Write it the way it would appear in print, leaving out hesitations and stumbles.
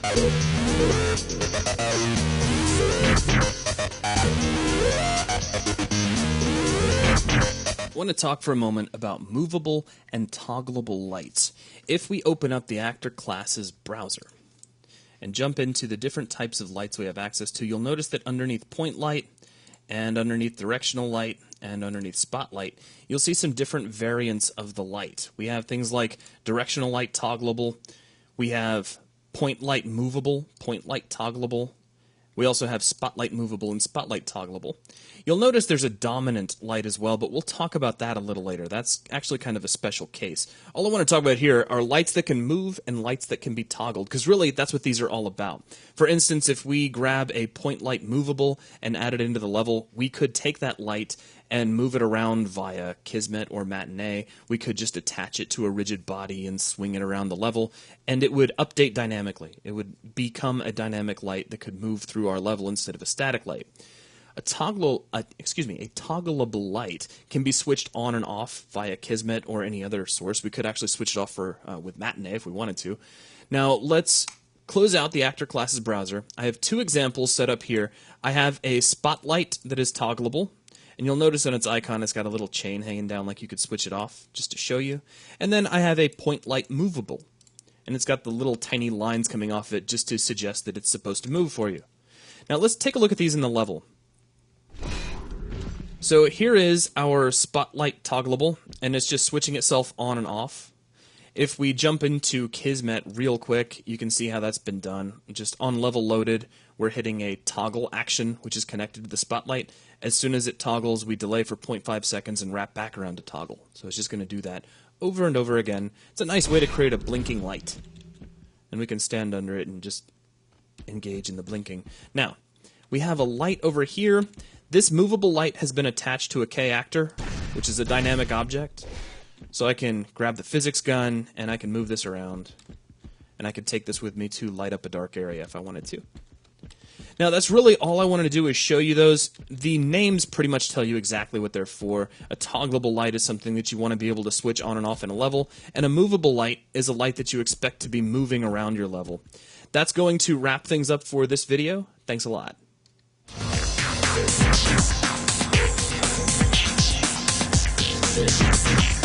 I want to talk for a moment about movable and toggleable lights. If we open up the actor class's browser and jump into the different types of lights we have access to, you'll notice that underneath point light and underneath directional light and underneath spotlight, you'll see some different variants of the light. We have things like directional light toggleable, we have point light movable, point light toggleable. We also have spotlight movable and spotlight toggleable. You'll notice there's a dominant light as well, but we'll talk about that a little later. That's actually kind of a special case. All I want to talk about here are lights that can move and lights that can be toggled, because really that's what these are all about. For instance, if we grab a point light movable and add it into the level, we could take that light and move it around via Kismet or Matinee. We could just attach it to a rigid body and swing it around the level, and it would update dynamically. It would become a dynamic light that could move through our level instead of a static light. A toggleable light can be switched on and off via Kismet or any other source. We could actually switch it off with Matinee if we wanted to. Now let's close out the actor class's browser. I have two examples set up here. I have a spotlight that is toggleable. And you'll notice on its icon it's got a little chain hanging down like you could switch it off, just to show you. And then I have a point light movable. And it's got the little tiny lines coming off it just to suggest that it's supposed to move for you. Now let's take a look at these in the level. So here is our spotlight toggleable, and it's just switching itself on and off. If we jump into Kismet real quick, you can see how that's been done. Just on level loaded, we're hitting a toggle action, which is connected to the spotlight. As soon as it toggles, we delay for 0.5 seconds and wrap back around to toggle. So it's just going to do that over and over again. It's a nice way to create a blinking light. And we can stand under it and just engage in the blinking. Now, we have a light over here. This movable light has been attached to a K-actor, which is a dynamic object. So I can grab the physics gun, and I can move this around. And I could take this with me to light up a dark area if I wanted to. Now, that's really all I wanted to do is show you those. The names pretty much tell you exactly what they're for. A toggleable light is something that you want to be able to switch on and off in a level, and a movable light is a light that you expect to be moving around your level. That's going to wrap things up for this video. Thanks a lot. We'll be right back.